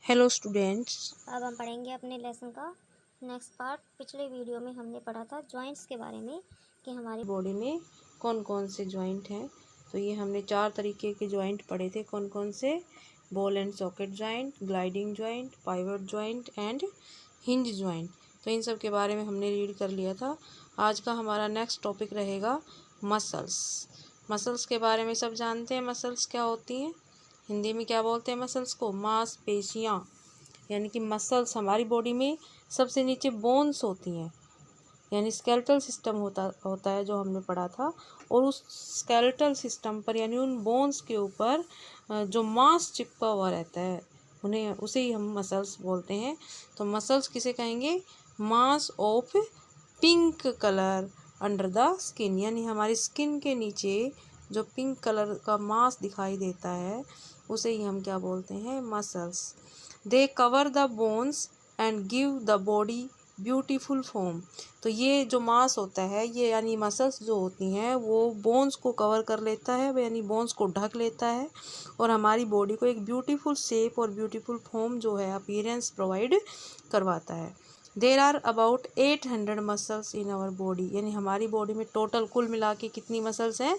Hello students. अब हम पढ़ेंगे अपने लेसन का नेक्स्ट पार्ट। पिछले वीडियो में हमने पढ़ा था जॉइंट्स के बारे में कि हमारी बॉडी में कौन कौन से जॉइंट हैं। तो ये हमने 4 तरीके के जॉइंट पढ़े थे। कौन कौन से? Ball and socket joint, gliding joint, pivot joint and hinge joint. तो इन सब के बारे में हमने रीड कर लिया था। आज का हमारा नेक्स्ट टॉपिक रहेगा मसल्स। मसल्स के बारे में सब जानते हैं। मसल्स क्या होती हैं? हिंदी में क्या बोलते हैं मसल्स को? मांसपेशियाँ। यानी कि मसल्स हमारी बॉडी में सबसे नीचे बोन्स होती हैं, यानी स्केलेटल सिस्टम होता है जो हमने पढ़ा था। और उस स्केलेटल सिस्टम पर यानी उन बोन्स के ऊपर जो मांस चिपका हुआ रहता है उसे ही हम मसल्स बोलते हैं। तो मसल्स किसे कहेंगे? Mass of pink colour under the skin, यानी हमारी स्किन के नीचे जो पिंक कलर का मांस दिखाई देता है उसे ही हम क्या बोलते हैं? Muscles. They cover the bones and give the body beautiful form. तो ये जो मांस होता है ये यानी मसल्स जो होती हैं वो बोन्स को कवर कर लेता है, यानी बोन्स को ढक लेता है और हमारी बॉडी को एक ब्यूटीफुल शेप और ब्यूटीफुल फॉर्म जो है अपीयरेंस प्रोवाइड करवाता है। There are about 800 muscles in our body, यानी हमारी बॉडी में टोटल कुल मिला के कितनी मसल्स हैं?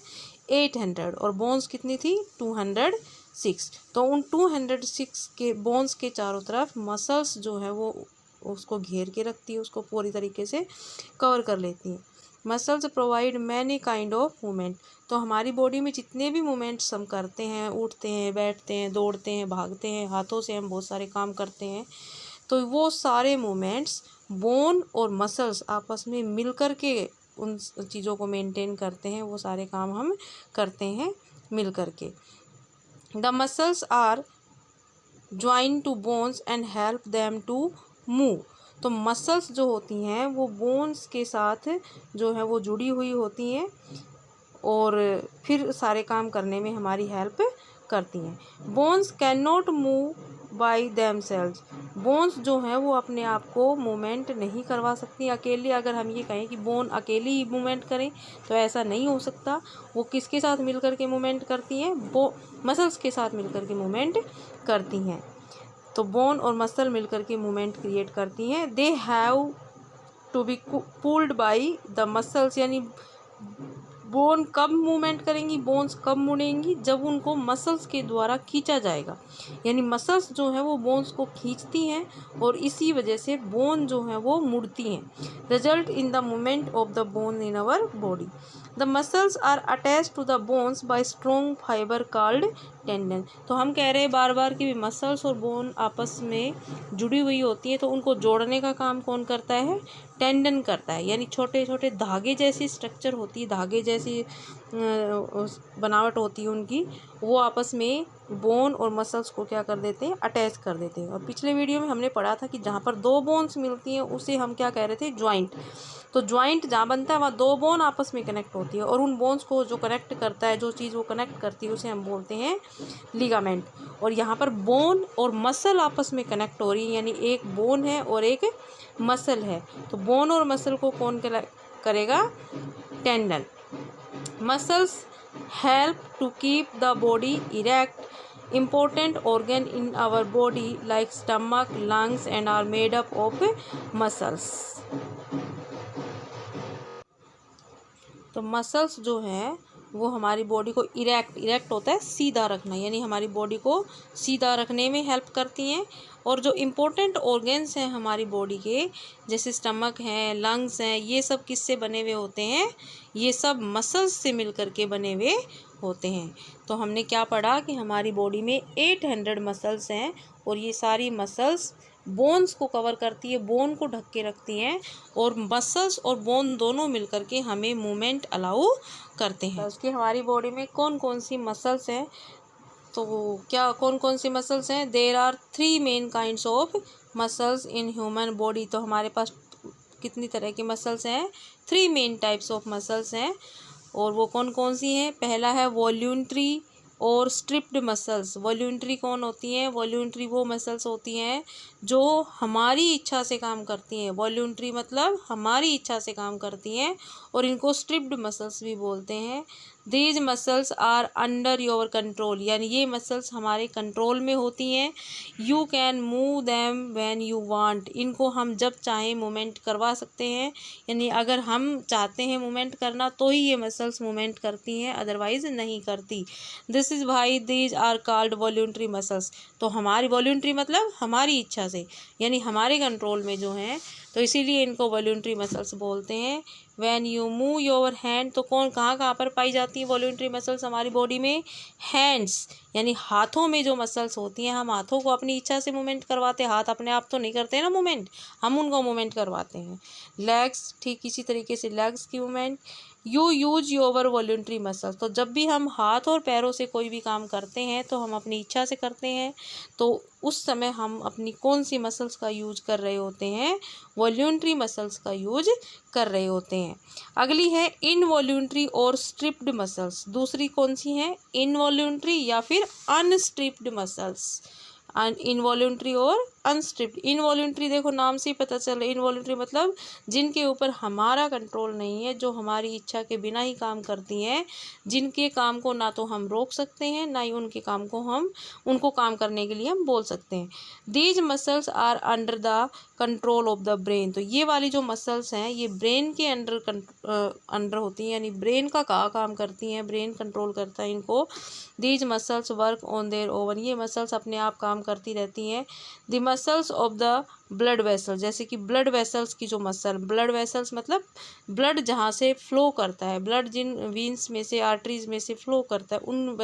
800। और बोन्स कितनी थी? 206। तो उन 206 के बोन्स के चारों तरफ मसल्स जो है वो उसको घेर के रखती है, उसको पूरी तरीके से कवर कर लेती है। Muscles provide many kind of movement. तो हमारी बॉडी में जितने भी मूवमेंट्स हम करते हैं, उठते हैं, बैठते हैं, दौड़ते हैं, भागते हैं, हाथों से हम बहुत सारे काम करते हैं, तो वो सारे मूवमेंट्स बोन और मसल्स आपस में मिलकर के उन चीज़ों को मेंटेन करते हैं। वो सारे काम हम करते हैं मिल कर के। The muscles are join to bones and help them to move. तो मसल्स जो होती हैं वो बोन्स के साथ जो है वो जुड़ी हुई होती हैं और फिर सारे काम करने में हमारी हेल्प करती हैं। Bones can not move by them selves. Bones जो हैं वो अपने आप को मूवमेंट नहीं करवा सकती अकेले। अगर हम ये कहें कि बोन अकेली ही मूवमेंट करें तो ऐसा नहीं हो सकता। वो किसके साथ मिलकर के मूवमेंट करती हैं? मसल्स के साथ मिलकर के मूवमेंट करती हैं। तो बोन और मसल मिलकर के मूवमेंट क्रिएट करती हैं। They have to be pulled by the muscles, यानी बोन कब मूवमेंट करेंगी, बोन्स कब मुड़ेंगी? जब उनको मसल्स के द्वारा खींचा जाएगा, यानी मसल्स जो है वो बोन्स को खींचती हैं और इसी वजह से बोन जो है वो मुड़ती हैं। Result in the movement of the bone in our body. The muscles are attach to the bones by strong fibre called tendon. तो हम कह रहे हैं बार बार कि मसल्स और बोन आपस में जुड़ी हुई होती है, तो उनको जोड़ने का काम कौन करता है? टेंडन करता है, यानी छोटे छोटे धागे जैसी स्ट्रक्चर होती है, धागे जैसी बनावट होती है उनकी, वो आपस में बोन और मसल्स को क्या कर देते हैं? अटैच कर देते हैं। और पिछले वीडियो में हमने पढ़ा था कि जहाँ पर 2 बोन्स मिलती हैं उसे हम क्या कह रहे थे? ज्वाइंट। तो ज्वाइंट जहाँ बनता है वहाँ 2 बोन आपस में कनेक्ट होती है और उन बोन्स को जो कनेक्ट करता है, जो चीज़ वो कनेक्ट करती है उसे हम बोलते हैं लिगामेंट। और यहाँ पर बोन और मसल आपस में कनेक्ट हो रही है, यानी एक बोन है और एक मसल है। तो बोन और मसल को कौन करेगा? Tendon. Muscles help to keep the body erect. Important organ in our body like stomach, lungs and are made up of muscles. तो मसल्स जो हैं वो हमारी बॉडी को इरेक्ट होता है सीधा रखना, यानी हमारी बॉडी को सीधा रखने में हेल्प करती हैं। और जो इम्पोर्टेंट ऑर्गन्स हैं हमारी बॉडी के, जैसे स्टमक हैं, लंग्स हैं, ये सब किससे बने हुए होते हैं? ये सब मसल्स से मिलकर के बने हुए होते हैं। तो हमने क्या पढ़ा कि हमारी बॉडी में 800 मसल्स हैं और ये सारी मसल्स बोन्स को कवर करती है, बोन को ढक के रखती हैं और मसल्स और बोन दोनों मिलकर के हमें मूवमेंट अलाउ करते हैं। उसकी हमारी बॉडी में कौन कौन सी मसल्स हैं? तो क्या कौन कौन सी मसल्स हैं? There are 3 main kinds of muscles in human body. तो हमारे पास कितनी तरह की मसल्स हैं? 3 मेन टाइप्स ऑफ मसल्स हैं। और वो कौन कौन सी हैं? पहला है वॉल्यूंट्री और स्ट्रिप्ड मसल्स। वॉल्यूंट्री कौन होती हैं? वॉल्यूंट्री वो मसल्स होती हैं जो हमारी इच्छा से काम करती हैं। वॉल्यूंट्री मतलब हमारी इच्छा से काम करती हैं और इनको स्ट्रिप्ड मसल्स भी बोलते हैं। These muscles are under your control, यानी ये मसल्स हमारे कंट्रोल में होती हैं। You can move them when you want, इनको हम जब चाहें मूवमेंट करवा सकते हैं, यानी अगर हम चाहते हैं मूवमेंट करना तो ही ये मसल्स मूवमेंट करती हैं, अदरवाइज नहीं करती। This is why these are called voluntary muscles, तो हमारी वॉल्यूंट्री मतलब हमारी इच्छा से, यानी हमारे कंट्रोल में जो हैं, तो इसीलिए इनको वॉल्यूंट्री मसल्स बोलते हैं। When you move your hand, तो कहाँ पर पाई जाती हैं वॉल्यूंट्री मसल्स हमारी बॉडी में? हैंड्स, यानी हाथों में जो मसल्स होती हैं, हम हाथों को अपनी इच्छा से मूवमेंट करवाते हैं, हाथ अपने आप तो नहीं करते हैं ना मूवमेंट, हम उनको मूवमेंट करवाते हैं। लेग्स, ठीक इसी तरीके से लेग्स की movement. You use your voluntary muscles, तो जब भी हम हाथ और पैरों से कोई भी काम करते हैं तो हम अपनी इच्छा से करते हैं, तो उस समय हम अपनी कौन सी मसल्स का यूज कर रहे होते हैं? वॉल्यूंट्री मसल्स का यूज कर रहे होते हैं। अगली है इनवॉल्यूंट्री और स्ट्रिप्ड मसल्स। दूसरी कौन सी है? इनवॉल्यूंट्री या फिर अनस्ट्रिप्ड मसल्स। इनवॉल्यूंट्री और अनस्ट्रिप्ड। इनवॉल्यूंट्री देखो नाम से ही पता चल, इनवॉल्यूंट्री मतलब जिनके ऊपर हमारा कंट्रोल नहीं है, जो हमारी इच्छा के बिना ही काम करती हैं, जिनके काम को ना तो हम रोक सकते हैं, ना ही उनके काम को हम उनको काम करने के लिए हम बोल सकते हैं। These muscles are under the control of the brain, तो ये वाली जो मसल्स हैं ये ब्रेन के अंडर होती हैं, यानी ब्रेन का काम करती हैं, ब्रेन कंट्रोल करता है इनको। These muscles work on their own, ये मसल्स अपने आप काम करती रहती हैं। The muscles of the blood vessel, जैसे कि ब्लड वेसल्स की जो मसल, ब्लड वेसल्स मतलब ब्लड जहाँ से फ्लो करता है, ब्लड जिन वीन्स में से, आर्टरीज में से फ्लो करता है, उन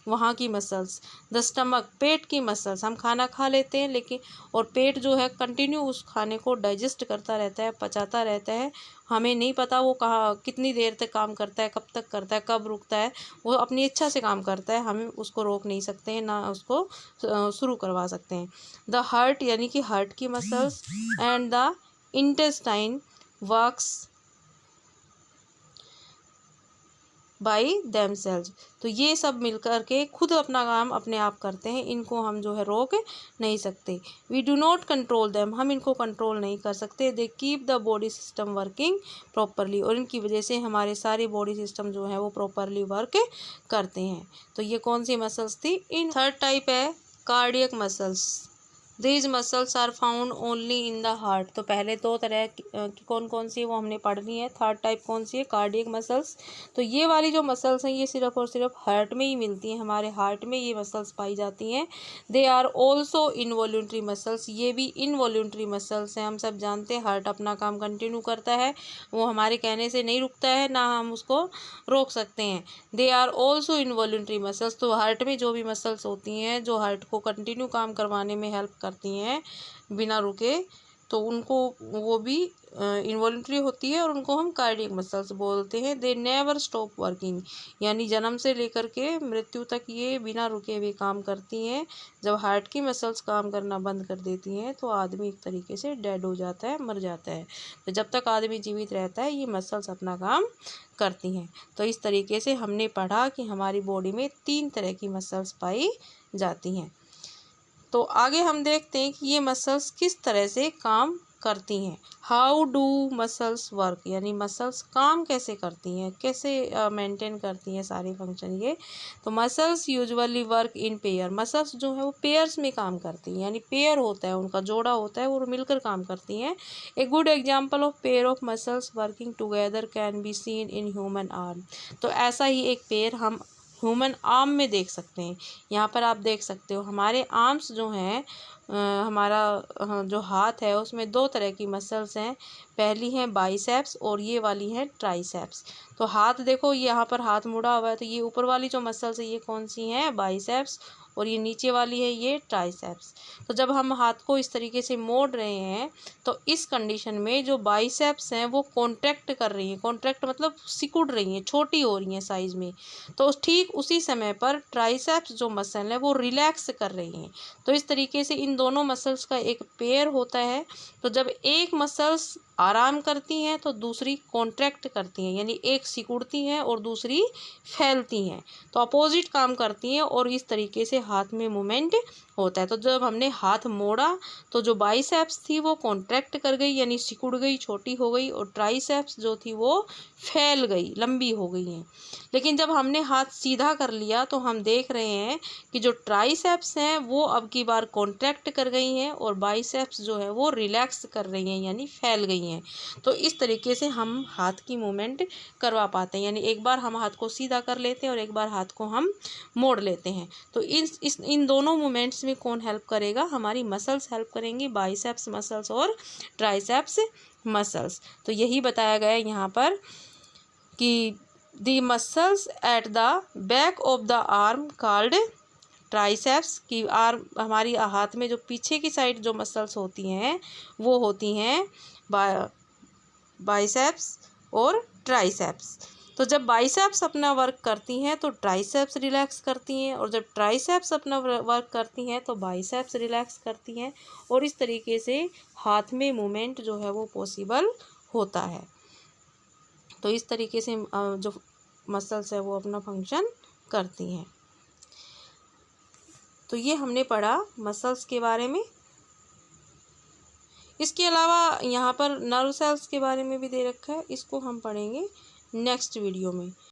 वहाँ की मसल्स। द स्टमक, पेट की मसल्स, हम खाना खा लेते हैं लेकिन, और पेट जो है कंटिन्यू उस खाने को डाइजेस्ट करता रहता है, पचाता रहता है, हमें नहीं पता वो कहाँ कितनी देर तक काम करता है, कब तक करता है, कब रुकता है, वो अपनी इच्छा से काम करता है, हम उसको रोक नहीं सकते हैं, ना उसको शुरू करवा सकते हैं। द हार्ट, यानी कि हार्ट की muscles, and the intestine works by themselves, तो ये सब मिलकर के खुद अपना काम अपने आप करते हैं, इनको हम जो है रोक नहीं सकते। We do not control them, हम इनको कंट्रोल नहीं कर सकते। They keep the body system working properly, और इनकी वजह से हमारे सारे बॉडी सिस्टम जो है वो प्रॉपरली वर्क करते हैं। तो ये कौन सी मसल्स थी? इन थर्ड टाइप है cardiac muscles. These muscles are found only in the heart, तो पहले दो तरह की कौन कौन सी वो हमने पढ़नी है। थर्ड टाइप कौन सी है? Cardiac muscles. तो ये वाली जो मसल्स हैं ये सिर्फ और सिर्फ हार्ट में ही मिलती हैं, हमारे हार्ट में ये मसल्स पाई जाती हैं। They are also involuntary muscles, ये भी इनवॉल्यूंट्री मसल्स हैं। हम सब जानते हैं हार्ट अपना काम कंटिन्यू करता है, वो हमारे कहने से नहीं रुकता है, ना हम उसको रोक सकते हैं। They are also involuntary muscles, तो हार्ट में जो भी मसल्स होती हैं जो हार्ट को कंटिन्यू काम करवाने में हेल्प करती हैं बिना रुके, तो उनको वो भी इनवॉल्यूंट्री होती है और उनको हम कार्डियक मसल्स बोलते हैं। दे नेवर स्टॉप वर्किंग, यानी जन्म से लेकर के मृत्यु तक ये बिना रुके हुए काम करती हैं। जब हार्ट की मसल्स काम करना बंद कर देती हैं तो आदमी एक तरीके से डेड हो जाता है, मर जाता है। तो जब तक आदमी जीवित रहता है ये मसल्स अपना काम करती हैं। तो इस तरीके से हमने पढ़ा कि हमारी बॉडी में 3 तरह की मसल्स पाई जाती हैं। तो आगे हम देखते हैं कि ये मसल्स किस तरह से काम करती हैं। हाउ डू मसल्स वर्क, यानी मसल्स काम कैसे करती हैं, कैसे मेंटेन करती हैं सारे फंक्शन ये। तो muscles usually work in pair, muscles जो है वो पेयर्स में काम करती हैं, यानी पेयर होता है उनका, जोड़ा होता है, वो मिलकर काम करती हैं। A good example of pair of muscles working together can be seen in human arm, तो ऐसा ही एक पेयर हम ह्यूमन आर्म में देख सकते हैं। यहाँ पर आप देख सकते हो हमारे आर्म्स जो हैं, हमारा जो हाथ है उसमें 2 तरह की मसल्स हैं। पहली है बाइसेप्स और ये वाली है ट्राइसेप्स। तो हाथ देखो, ये यहाँ पर हाथ मुड़ा हुआ है, तो ये ऊपर वाली जो मसल्स है ये कौन सी हैं? बाइसेप्स, और ये नीचे वाली है ये ट्राइसेप्स। तो जब हम हाथ को इस तरीके से मोड़ रहे हैं तो इस कंडीशन में जो बाइसेप्स हैं वो कॉन्ट्रैक्ट कर रही हैं, कॉन्ट्रैक्ट मतलब सिकुड़ रही हैं, छोटी हो रही हैं साइज़ में। तो ठीक उसी समय पर ट्राइसेप्स जो मसल है वो रिलैक्स कर रही हैं। तो इस तरीके से इन दोनों मसल्स का एक पेयर होता है। तो जब एक मसल्स आराम करती हैं तो दूसरी कॉन्ट्रैक्ट करती हैं, यानी एक सिकुड़ती हैं और दूसरी फैलती हैं, तो अपोजिट काम करती हैं और इस तरीके से हाथ में मूवमेंट होता है। तो जब हमने हाथ मोड़ा तो जो बाइसेप्स थी वो कॉन्ट्रैक्ट कर गई, यानी सिकुड़ गई, छोटी हो गई, और ट्राइसेप्स जो थी वो फैल गई, लंबी हो गई हैं। लेकिन जब हमने हाथ सीधा कर लिया तो हम देख रहे हैं कि जो ट्राइसेप्स हैं वो अब की बार कॉन्ट्रैक्ट कर गई हैं और बाइसेप्स जो है वो रिलैक्स कर रही हैं, यानी फैल गई हैं। तो इस तरीके से हम हाथ की मूवमेंट करवा पाते हैं, यानी एक बार हम हाथ को सीधा कर लेते हैं और एक बार हाथ को हम मोड़ लेते हैं। तो इन दोनों मूवमेंट्स में कौन हेल्प करेगा? हमारी मसल्स हेल्प करेंगी, बाइसेप्स मसल्स और ट्राइसेप्स मसल्स। तो यही बताया गया है यहाँ पर कि the muscles at the back of the arm called triceps, की आर्म, हमारी हाथ में जो पीछे की साइड जो मसल्स होती हैं वो होती हैं बाइसेप्स और ट्राइसेप्स। तो जब बाइसेप्स अपना वर्क करती हैं तो ट्राइसेप्स रिलैक्स करती हैं, और जब ट्राइसेप्स अपना वर्क करती हैं तो बाइसेप्स रिलैक्स करती हैं, और इस तरीके से हाथ में मूवमेंट जो है वो पॉसिबल होता है। तो इस तरीके से जो मसल्स है वो अपना फंक्शन करती हैं। तो ये हमने पढ़ा मसल्स के बारे में। इसके अलावा यहाँ पर नर्व सेल्स के बारे में भी दे रखा है, इसको हम पढ़ेंगे नेक्स्ट वीडियो में।